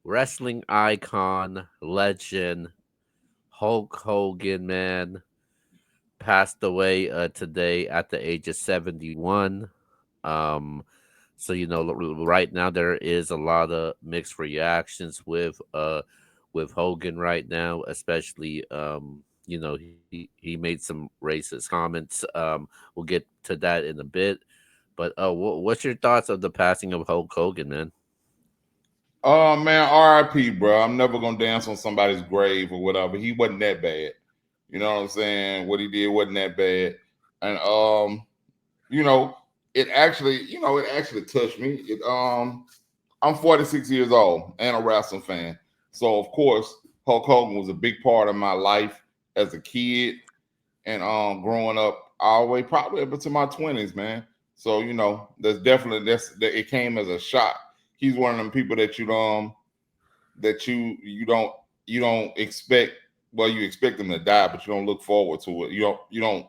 wrestling icon, legend, Hulk Hogan, man, passed away today at the age of 71. Um, so right now there is a lot of mixed reactions with Hogan right now, especially he made some racist comments. We'll get to that in a bit. But what's your thoughts of the passing of Hulk Hogan, man? Oh man, R.I.P. bro. I'm never gonna dance on somebody's grave or whatever. He wasn't that bad. You know what I'm saying? What he did wasn't that bad. And you know, it actually touched me. I'm 46 years old and a wrestling fan. So of course, Hulk Hogan was a big part of my life as a kid and growing up all the way probably up to my 20s, man. So, there's definitely that it came as a shock. He's one of them people that you don't expect. Well, you expect them to die, but you don't look forward to it. You don't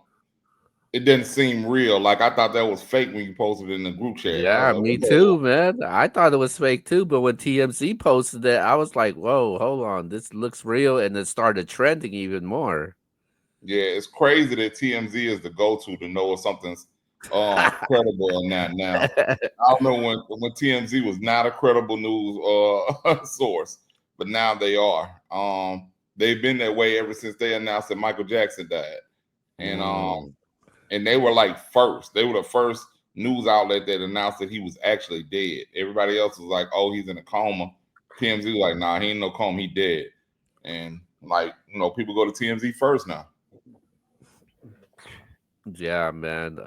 it didn't seem real. Like I thought that was fake when you posted it in the group chat. I was Yeah, like, me whoa. too, man. I thought it was fake too, but when TMZ posted it, I was like, "Whoa, hold on, this looks real," and it started trending even more. Yeah, it's crazy that TMZ is the go-to to know if something's credible or not. Now, I don't know when TMZ was not a credible news source, but now they are. They've been that way ever since they announced that Michael Jackson died, and Mm. they were like first. They were the first news outlet that announced that he was actually dead. Everybody else was like, "Oh, he's in a coma." TMZ was like, "Nah, he ain't no coma. He dead." And like people go to TMZ first now. Yeah, man.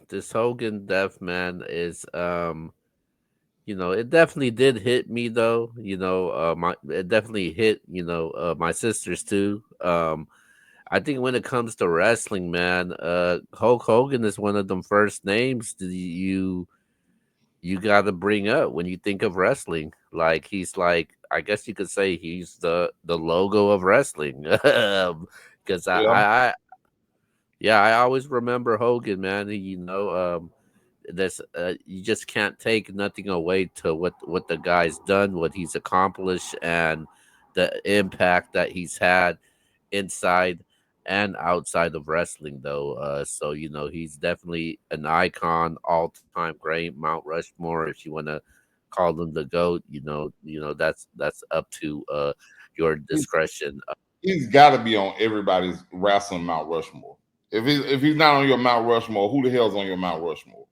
This Hogan death, man, is it definitely did hit me though. My it definitely hit my sisters too. I think when it comes to wrestling, man, Hulk Hogan is one of them first names that you got to bring up when you think of wrestling. Like he's like, I guess you could say he's the logo of wrestling. Because Yeah. yeah, I always remember Hogan, man. This you just can't take nothing away to what the guy's done, what he's accomplished, and the impact that he's had inside and outside of wrestling though. So he's definitely an icon, all time great, Mount Rushmore, if you want to call him the goat. That's up to your discretion. He's got to be on everybody's wrestling Mount Rushmore. If he's not on your Mount Rushmore, who the hell's on your Mount Rushmore?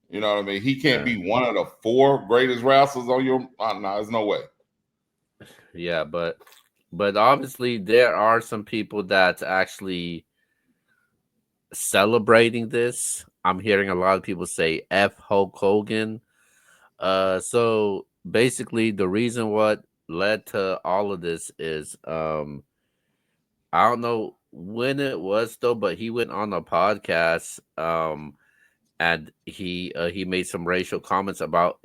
You know what I mean? He can't Yeah, be one of the four greatest wrestlers on your. No, there's no way. yeah, but obviously there are some people that's actually celebrating this. I'm hearing a lot of people say F Hulk Hogan. So basically the reason what led to all of this is I don't know when it was though, but he went on a podcast and he made some racial comments about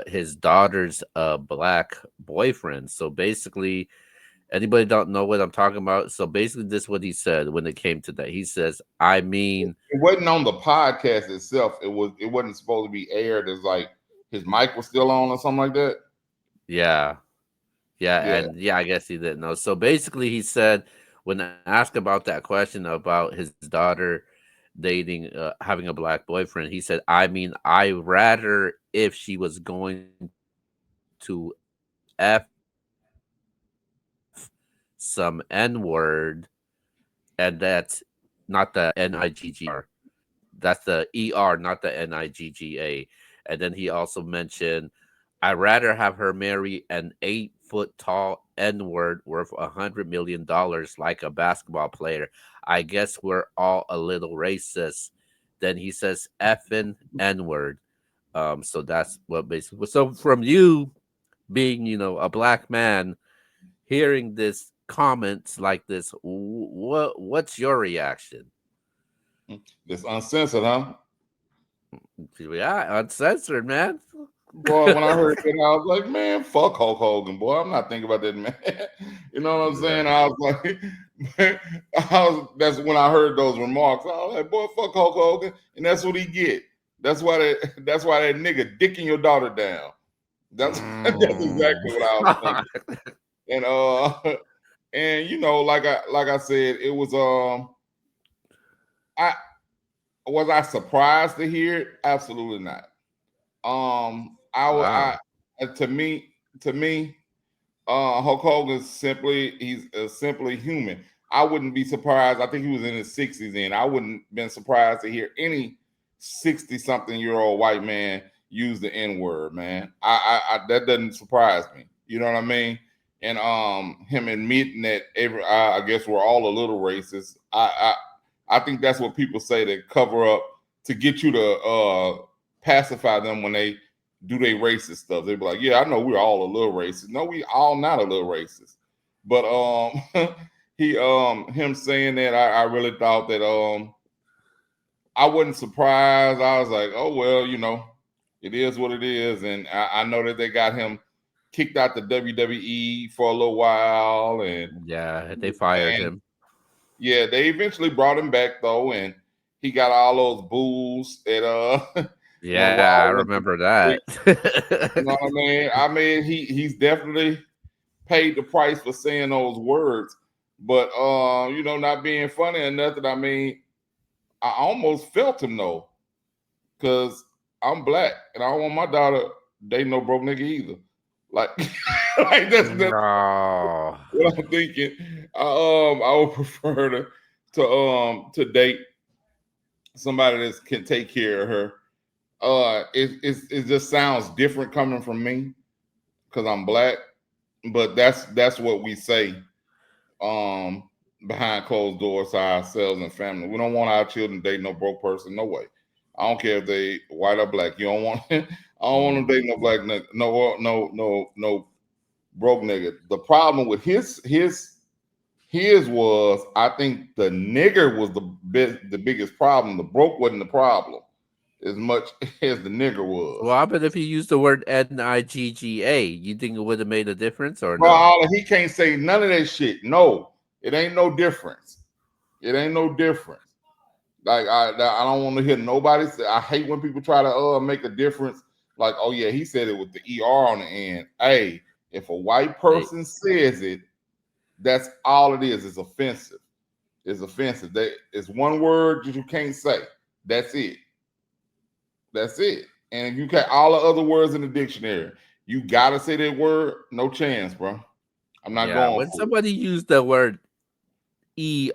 his daughter's black boyfriend. So basically, anybody don't know what I'm talking about. So basically, this is what he said when it came to that. He says, "I mean, It wasn't on the podcast itself. It wasn't supposed to be aired as like his mic was still on or something like that. yeah, yeah, Yeah. and yeah, I guess he didn't know." So basically, he said when asked about that question about his daughter dating having a black boyfriend, he said, "I mean, I rather if she was going to f some N word, and that's not the Niggger. That's the ER, not the Nigga. And then he also mentioned, I'd rather have her marry an 8 foot tall N word worth $100 million like a basketball player. I guess we're all a little racist. Then he says effing N word. So that's what basically. So from you being, a black man, hearing this comments like this, what's your reaction? It's uncensored, huh? Yeah, uncensored, man. Boy, when I heard that, I was like, man, fuck Hulk Hogan, boy. I'm not thinking about that, man. You know what I'm Yeah. saying? I was like, that's when I heard those remarks. I was like, boy, fuck Hulk Hogan. And that's what he get. That's why that nigga dicking your daughter down. That's that's exactly what I was thinking. And and like I said, it was I was I surprised to hear it? Absolutely not. I Wow. to me, Hulk Hogan's he's simply human. I wouldn't be surprised. I think he was in his 60s, and I wouldn't been surprised to hear any 60-something-year-old white man use the N word. Man, that doesn't surprise me. You know what I mean? And him admitting that I guess we're all a little racist. I think that's what people say to cover up to get you to pacify them when they do they racist stuff. They be like, yeah, I know we're all a little racist. No, we all not a little racist. But he him saying that I really thought that I wasn't surprised. I was like, oh well, it is what it is. And I know that they got him kicked out the WWE for a little while Yeah, they fired and him. yeah, they eventually brought him back though, and he got all those boos at when Yeah, I Raw went to remember you that. know what I mean? I mean he's definitely paid the price for saying those words. But not being funny or nothing, I mean, I almost felt him though, because I'm black and I don't want my daughter dating no broke nigga either. Like, like that's No. what I'm thinking. I would prefer to date somebody that can take care of her. It just sounds different coming from me because I'm black, but that's what we say um behind closed doors to ourselves and family. We don't want our children dating no broke person. No way. I don't care if they white or black. You don't want. I don't want them Mm. dating no black nigga. No broke nigga. The problem with his was I think the nigger was the biggest problem. The broke wasn't the problem as much as the nigger was. What happened if you used the word Nigga? You think it would have made a difference or Bro, no? he can't say none of that shit. No, it ain't no difference. It ain't no difference. Like I don't want to hear nobody say. I hate when people try to make a difference. Like, oh yeah, he said it with the er on the end. Hey, if a white Hey, person says it, that's all it is. It's offensive. It's offensive. It's one word that you can't say. That's it. That's it. And you can all the other words in the dictionary. You gotta say that word. No chance, bro. I'm not yeah, going when for it. somebody used the word it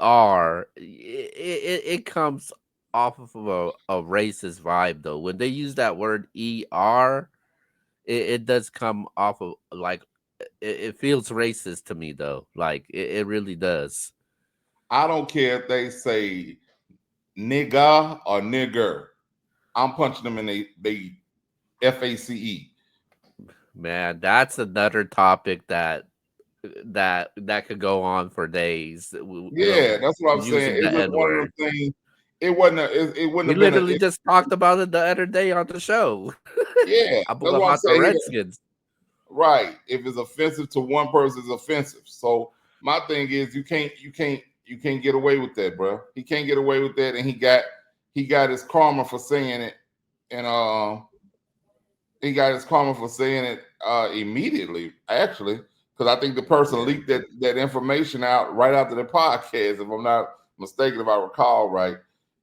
comes off of a racist vibe though. When they use that word it does come off of like it feels racist to me though. Like it really does. I don't care if they say nigga or nigger. I'm punching them in they FACE. Man, that's another topic that could go on for days. Yeah, that's what I'm saying. Using It's the just N one of word. them things. It wouldn't We have been a. literally just talked about it the other day on the show. Yeah, that's what I'm About the saying. Redskins. Right. If it's offensive to one person, it's offensive. So my thing is, you can't get away with that, bro. He can't get away with that, and he got his karma for saying it, and he got his karma for saying it immediately, actually, because I think the person Yeah. leaked that information out right after the podcast, if I'm not mistaken, if I recall right.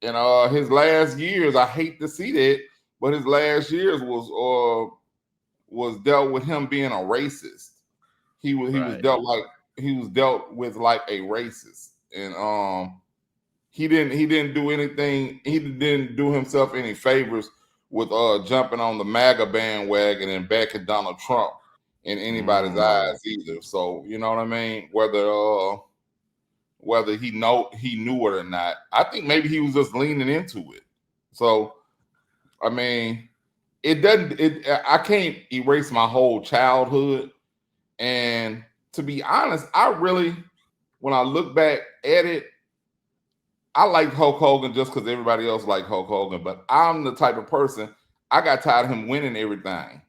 And his last years, I hate to see that, but his last years was dealt with him being a racist. Right. He was dealt with like a racist, and he didn't do anything. He didn't do himself any favors with jumping on the MAGA bandwagon and backing Donald Trump in anybody's Mm. eyes either. So you know what I mean. Whether he knew it or not, I think maybe he was just leaning into it. So I mean, it doesn't. I can't erase my whole childhood, and to be honest, when I look back at it, I like Hulk Hogan just because everybody else liked Hulk Hogan, but I'm the type of person I got tired of him winning everything.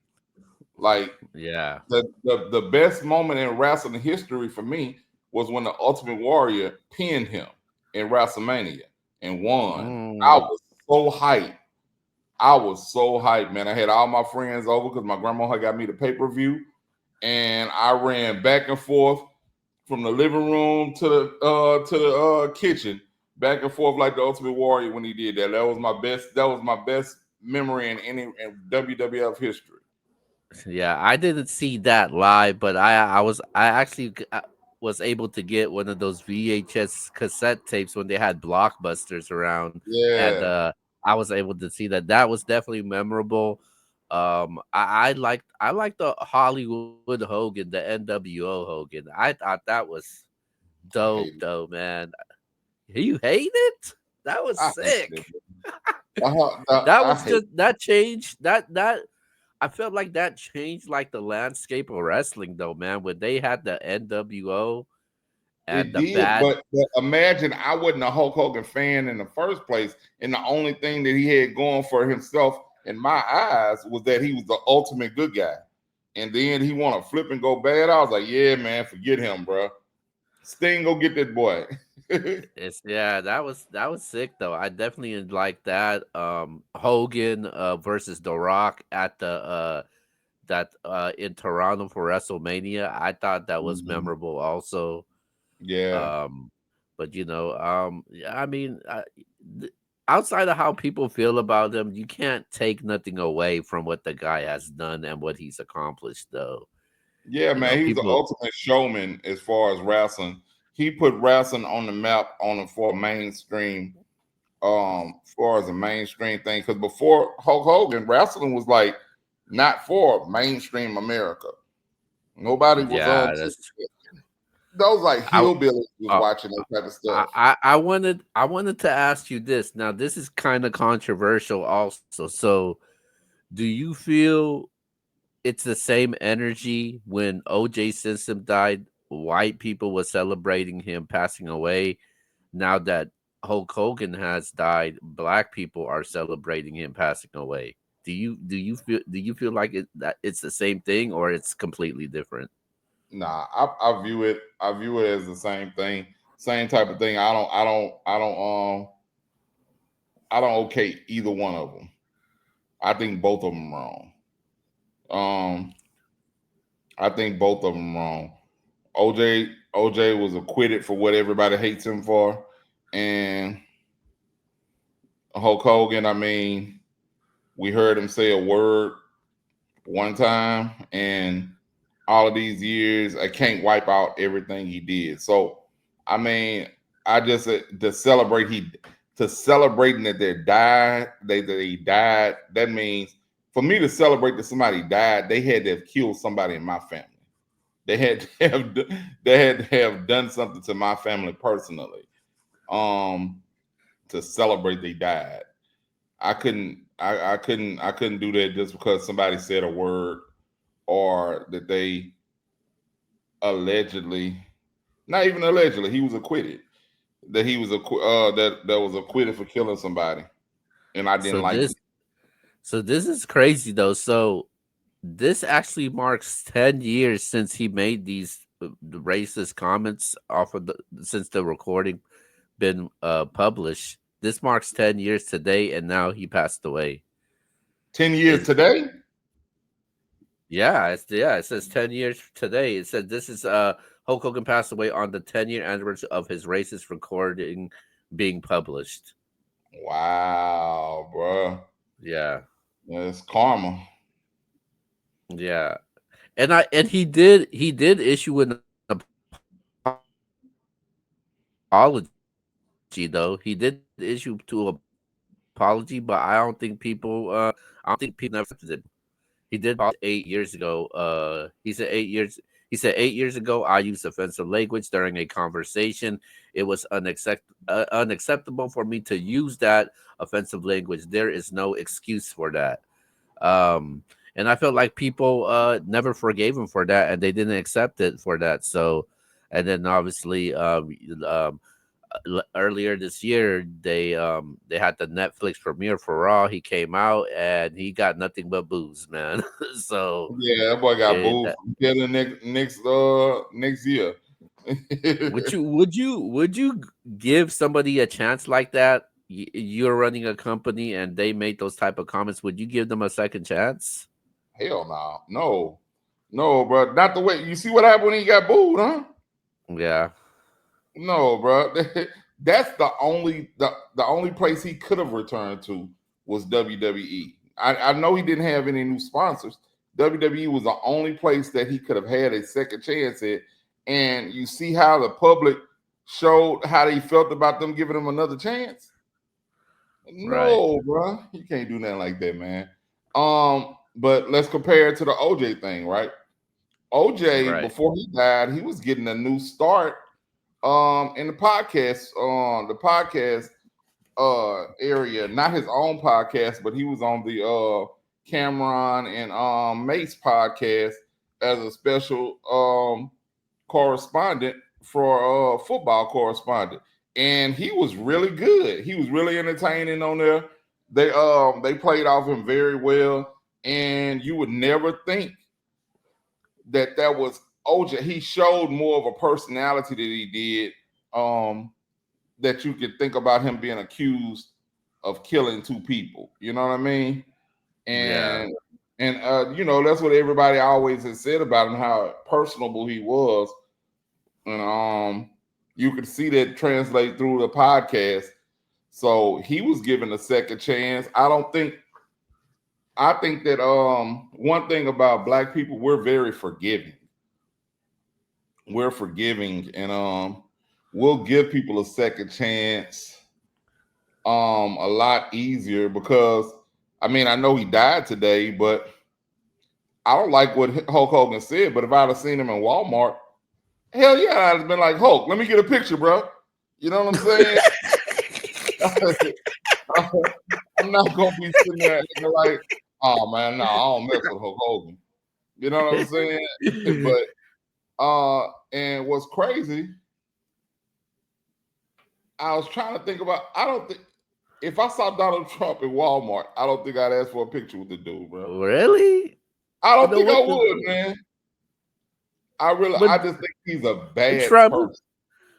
Like Yeah. the best moment in wrestling history for me was when the Ultimate Warrior pinned him in WrestleMania and won. I Mm. was so hyped. I was so hyped, man. I had all my friends over because my grandma had got me the pay-per-view, and I ran back and forth from the living room to the kitchen, back and forth like the Ultimate Warrior when he did that. That was my best. That was my best memory in WWF history. Yeah, I didn't see that live, but I actually was able to get one of those VHS cassette tapes when they had blockbusters around, and Yeah, I was able to see that. That was definitely memorable. I liked the Hollywood Hogan, the NWO Hogan. I thought that was I dope, hate it. though, man. You hate it? That was I hate it. sick. That I was hate. just that changed that I felt like that changed like the landscape of wrestling though, man. When they had the NWO and It the did, bad, but imagine I wasn't a Hulk Hogan fan in the first place, and the only thing that he had going for himself in my eyes was that he was the ultimate good guy. And then he want to flip and go bad. I was like, yeah, man, forget him, bro. Sting, go get that boy. it's yeah, that was sick though. I definitely like that. Hogan versus The Rock at the that in Toronto for WrestleMania. I thought that was Mhm. memorable also. Yeah, Um, but yeah, I mean, th- outside of how people feel about him, you can't take nothing away from what the guy has done and what he's accomplished, though. yeah, man. He was the People, ultimate showman as far as wrestling. He put wrestling on the map on the for mainstream as far as a mainstream thing. Because before Hulk Hogan, wrestling was like not for mainstream America. Nobody was yeah, that's. those like I hillbillies was uh, watching that type of stuff. I wanted to ask you this. Now, this is kind of controversial, also. So, do you feel it's the same energy when OJ Simpson died? White people were celebrating him passing away. Now that Hulk Hogan has died, black people are celebrating him passing away. Do you feel like that it's the same thing or it's completely different? Nah, I view it as the same thing, same type of thing. I don't okay either one of them. I think both of them wrong. Um, I think both of them wrong. OJ was acquitted for what everybody hates him for, and Hulk Hogan. I mean, we heard him say a word one time, and all of these years, I can't wipe out everything he did. So, I mean, I just to celebrating that that he died. That means for me to celebrate that somebody died, they had to have killed somebody in my family. They had to have they had to have done something to my family personally, um, to celebrate they died. I couldn't do that just because somebody said a word or that they allegedly, not even allegedly, he was acquitted. That he was that was acquitted for killing somebody, and I didn't So like this it. so this is crazy though. So this actually marks 10 years since he made these the racist comments off of the since the recording been published. This marks 10 years today and now he passed away. 10 years Is today? yeah, it says 10 years today. It said this is Hulk Hogan passed away on the 10-year anniversary of his racist recording being published. Wow, bro, Yeah. that's karma. Yeah. And he did issue an apology though. He did issue to apology, but I don't think people accepted it. He did apologize 8 years ago. He said 8 years ago. He said 8 years ago I used offensive language during a conversation. It was unacceptable for me to use that offensive language. There is no excuse for that. Um, and I felt like people never forgave him for that, and they didn't accept it for that. So, and then obviously, earlier this year, they had the Netflix premiere for Raw. He came out and he got nothing but booze, man. So, Yeah, that boy got it, booed that, from killing next year. would you give somebody a chance like that? you're running a company and they made those type of comments, would you give them a second chance? Hell no, bro. Not the way you see what happened when he got booed, huh? Yeah, No, bro. That's the only place he could have returned to was WWE. I know he didn't have any new sponsors. WWE was the only place that he could have had a second chance at. And you see how the public showed how they felt about them giving him another chance. right, No, bro, you can't do nothing like that, man. But let's compare it to the OJ thing, right? OJ, right, before he died, he was getting a new start in the podcast area, not his own podcast, but he was on the Cameron and Mace podcast as a special correspondent for football correspondent, and he was really good. He was really entertaining on there. They played off him very well, and you would never think that was OJ. He showed more of a personality that he did. That you could think about him being accused of killing two people. You know what I mean? yeah, And you know, that's what everybody always has said about him, how personable he was. And you could see that translate through the podcast. So he was given a second chance. I think that one thing about black people, we're very forgiving. We're forgiving, and we'll give people a second chance a lot easier because I mean, I know he died today, but I don't like what Hulk Hogan said. But if I'd have seen him in Walmart, hell yeah, I'd have been like, Hulk, let me get a picture, bro. You know what I'm saying? I'm not gonna be sitting there like, oh man, no, I don't mess with Hulk Hogan. You know what I'm saying? But and what's crazy, I was trying to think about. I don't think if I saw Donald Trump in Walmart, I don't think I'd ask for a picture with the dude, bro. really? I You don't know think I what? would, man. But I just think he's a bad Trump, person.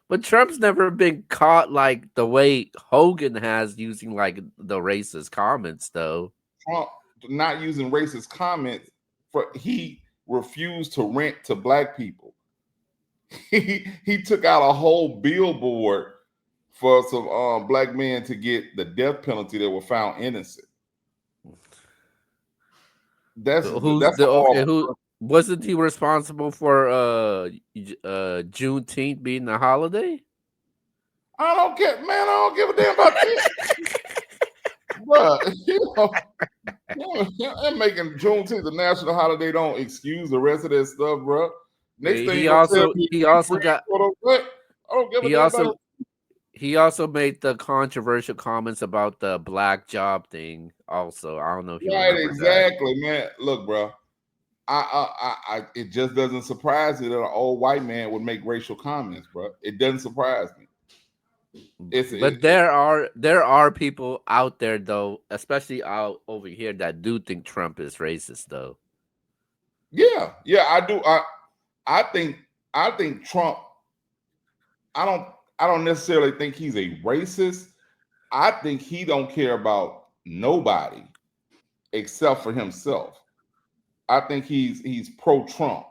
but Trump's never been caught like the way Hogan has using like the racist comments, though. Trump not using racist comments for he refused to rent to black people. He took out a whole billboard for some black men to get the death penalty that were found innocent. Who's That's a the okay? horrible. Who wasn't he responsible for Juneteenth being a holiday? I don't care, man. I don't give a damn about that, bro. And making Juneteenth a national holiday don't excuse the rest of that stuff, bro. Next thing He you gonna tell also me he he also friends got with them, what? I don't give a he damn about it. also he also made the controversial comments about the black job thing. Also, I don't know if you Right, remember that. exactly, man. Look, bro. It just doesn't surprise me that an old white man would make racial comments, bro. It doesn't surprise me. But there are people out there though, especially out over here, that do think Trump is racist though. Yeah, I do. I think Trump. I don't, I don't necessarily think he's a racist. I think he don't care about nobody except for himself. I think he's pro Trump,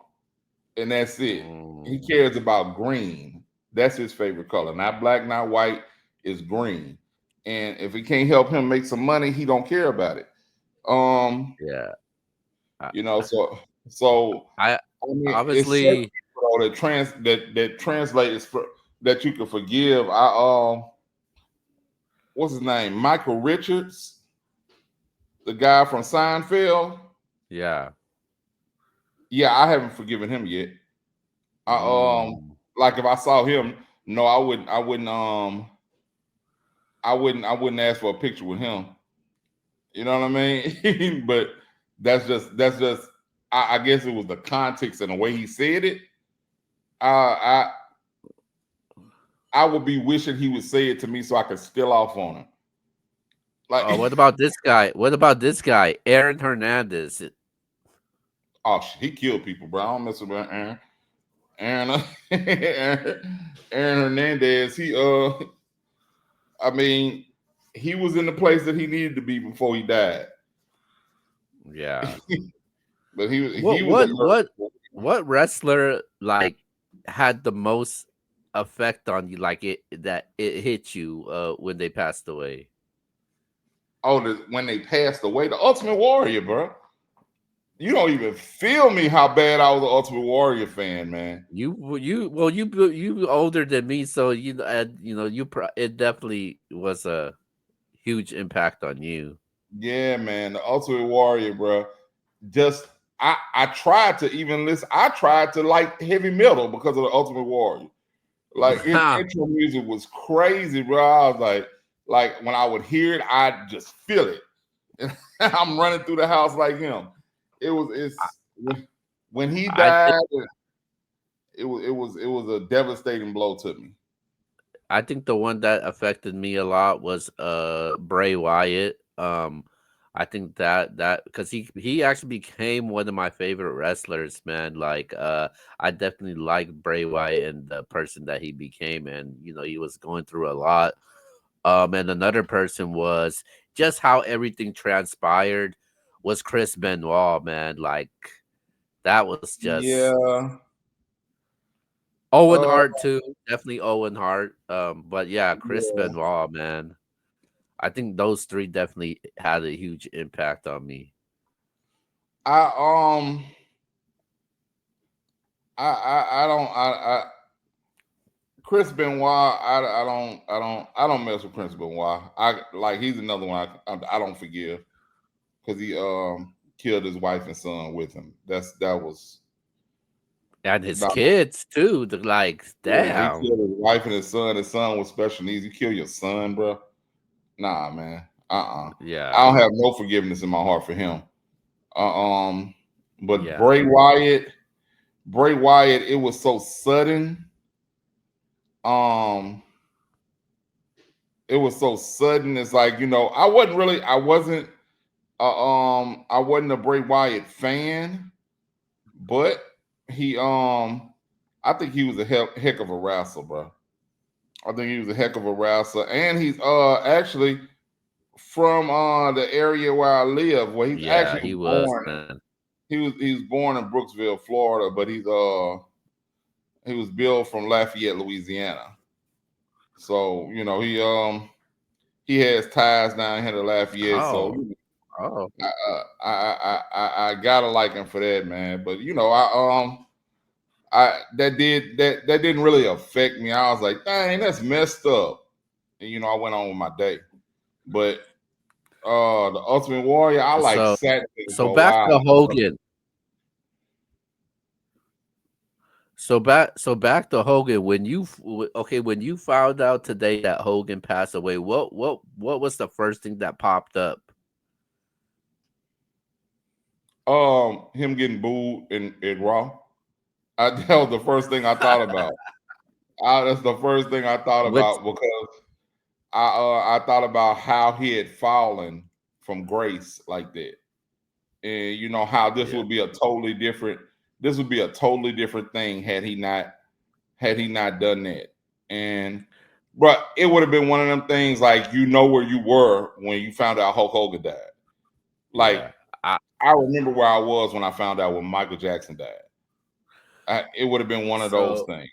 and that's it. He Mm, cares about green. That's his favorite color. Not black, not white. Is green. And if it can't help him make some money, he don't care about it. Um, yeah, I, you know, so I I mean, it's certain obviously people though, that translate is for that you can forgive. What's his name? Michael Richards, the guy from Seinfeld. yeah. Yeah, I haven't forgiven him yet. I Mm, like if I saw him, no, I wouldn't ask for a picture with him. You know what I mean? But that's just I guess it was the context and the way he said it. I I would be wishing he would say it to me so I could steal off on him. Like, oh, what about this guy? What about this guy, Aaron Hernandez? oh, he killed people, bro. I don't mess with Aaron. Aaron Hernandez. I mean, he was in the place that he needed to be before he died. Yeah. But he What was a what murderer. what what wrestler like had the most effect on you, like it hit you when they passed away? Oh, when they passed away, the Ultimate Warrior, bro. You don't even feel me how bad I was an Ultimate Warrior fan, man. You older than me, so it definitely was a huge impact on you. Yeah, man, the Ultimate Warrior, bro. Just I tried to even listen. I tried to like heavy metal because of the Ultimate Warrior. Like his intro music was crazy, bro. I was like when I would hear it, I just feel it. I'm running through the house like him. It's when he I think died, it was a devastating blow to me. I think the one that affected me a lot was Bray Wyatt. I think that because he actually became one of my favorite wrestlers, man. Like I definitely like Bray Wyatt and the person that he became, and he was going through a lot. And another person was just how everything transpired was Chris Benoit, man. Like that was just Yeah. Owen Uh Hart too, definitely Owen Hart. But yeah, Chris yeah. Benoit, man. I think those three definitely had a huge impact on me. I I don't Chris Benoit, I don't mess with Chris Benoit. I like he's another one I don't forgive because he killed his wife and son with him. That was And his that, kids too. Like, yeah, he damn. killed his wife and his son. His son with special needs. You kill your son, bro. Nah, man. I Yeah. don't have no forgiveness in my heart for him. Um, but Yeah. Bray Wyatt, it was so sudden. Um, it was so sudden. It's like I wasn't a Bray Wyatt fan, but he I think he was a heck of a wrestler, bro. I think he was a heck of a wrestler, and he's actually from the area where I live, where he's Yeah, actually he was, born. man. He was born in Brooksville, Florida, but he was built from Lafayette, Louisiana. So he has ties down here to Lafayette. So Oh. Oh. I gotta like him for that, man. But I that didn't really affect me. I was like, dang, that's messed up. And I went on with my day. But the Ultimate Warrior, I like So sat there so for a back while. to Hogan. So back to Hogan. When you found out today that Hogan passed away, what was the first thing that popped up? Him getting booed in Raw. That was the first thing I thought about. That's the first thing I thought Which about because I thought about how he had fallen from grace like that, and how Yeah. this would be a totally different thing had he not done that. And but it would have been one of them things like where you were when you found out Hulk Hogan died. Like Yeah. I I remember where I was when I found out when Michael Jackson died. It would have been one of those so things.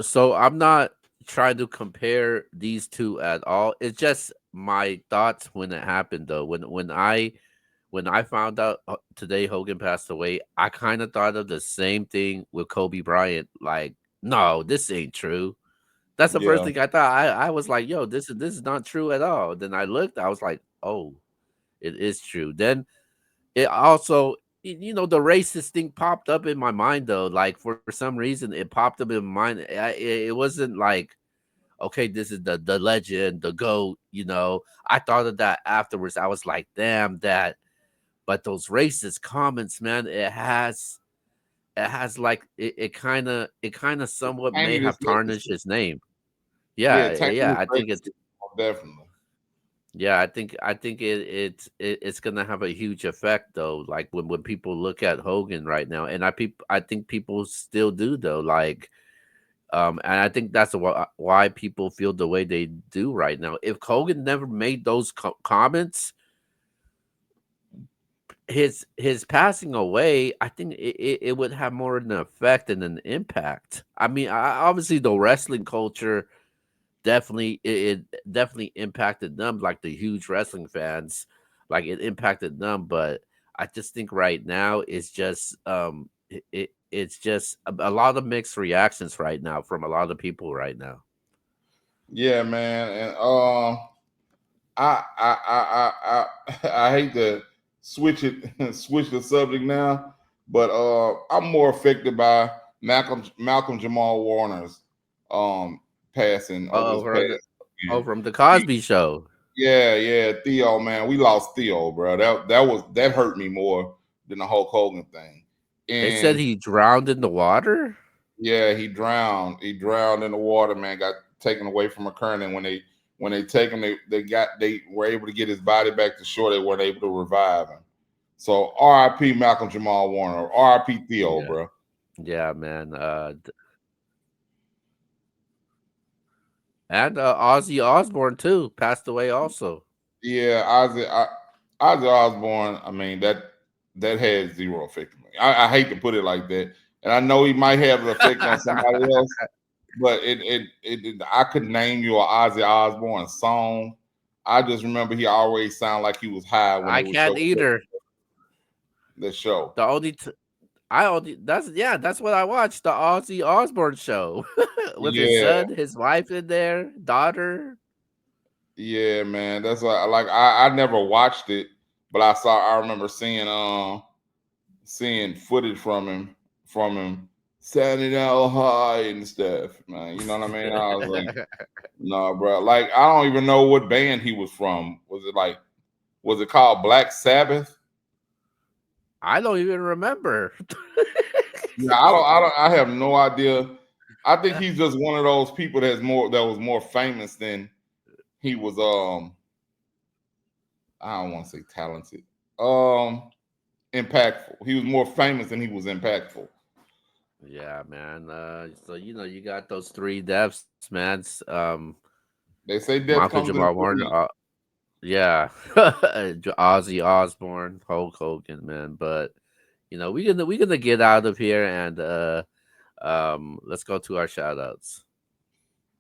so I'm not trying to compare these two at all. It's just my thoughts when it happened though. When I found out today Hogan passed away, I kind of thought of the same thing with Kobe Bryant. Like, no, this ain't true. That's the first Yeah, thing I thought. I was like, yo, this is not true at all. Then I looked, I was like, oh, it is true. Then it also, the racist thing popped up in my mind though. Like for some reason, it popped up in my mind. It wasn't like, okay, this is the legend, the goat. I thought of that afterwards. I was like, damn that. But those racist comments, man, it has like it kind of somewhat may tainted his have tarnished legacy. his name. Yeah, Yeah, tainted yeah. his I think it's legacy, definitely. yeah. I think it's gonna have a huge effect though. Like when people look at Hogan right now, and I think people still do though. Like And I think that's why people feel the way they do right now. If Hogan never made those comments, his passing away, I think it would have more of an effect and an impact. I mean, obviously the wrestling culture definitely it definitely impacted them, like the huge wrestling fans, like it impacted them. But I just think right now it's just it's just a lot of mixed reactions right now from a lot of people right now. Yeah, man, and I hate to switch it switch the subject now, but I'm more affected by Malcolm Jamal Warner's um passing over Oh, this past weekend. from the He, Cosby Show. yeah, Theo, man, we lost Theo, bro. That hurt me more than the Hulk Hogan thing. They said And he drowned in the water. yeah, he drowned. He drowned in the water, man. Got taken away from a current, and when they take him, they were able to get his body back to shore. They weren't able to revive him. So R.I.P. Malcolm Jamal Warner. R.I.P. Theo, Yeah, bro. yeah, man. And Ozzy Osbourne too passed away also. Yeah, Ozzy Osbourne. I mean that had zero effect on me. I hate to put it like that, and I know he might have an effect on somebody else, but I could name you an Ozzy Osbourne song. I just remember he always sounded like he was high when I they would can't show either. the show. The only I only that's yeah, that's what I watched, the Ozzy Osbourne show with his Yeah, son, his wife in there, daughter. yeah, man. That's why I never watched it, but I remember seeing footage from him sounding out high and stuff, man. You know what I mean? I was like, no, bro. Like I don't even know what band he was from. Was it called Black Sabbath? I don't even remember. Yeah, I have no idea. I think he's just one of those people that was more famous than he was I don't want to say talented. Um Impactful. He was more famous than he was impactful. Yeah, man. So you got those three deaths, man. They say death Michael comes in Jamal Warner, threes. yeah, Ozzy Osbourne, Hulk Hogan, man. But we gonna get out of here and let's go to our shout outs.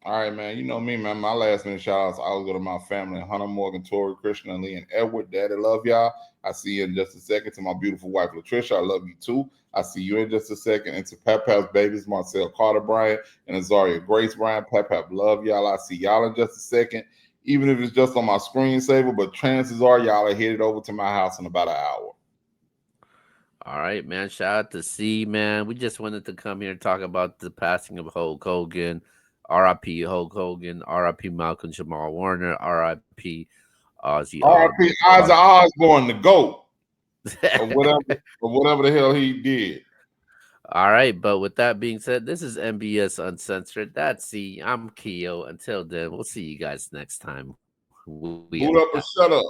All right, man. You know me, man. My last minute shout outs, I always go to my family, Hunter, Morgan, Tori, Christian, Lee, and Edward. Daddy, love y'all. I see you in just a second. To my beautiful wife, Latricia, I love you too. I see you in just a second. And to Pep Pap's babies, Marcel Carter Bryant and Azaria Grace Bryant. Pep Pap, love y'all. I see y'all in just a second. Even if it's just on my screensaver, but chances are y'all are headed over to my house in about an hour. All right, man. Shout out to C, man. We just wanted to come here and talk about the passing of Hulk Hogan. R.I.P. Hulk Hogan. R.I.P. Malcolm Jamal Warner. R.I.P. Ozzy R.I.P. Ozzy Osbourne. Osbourne, the GOAT, or whatever the hell he did. All right, but with that being said, this is MBS Uncensored. That's C. I'm Keo. Until then, we'll see you guys next time. We out. Boot up or shut up.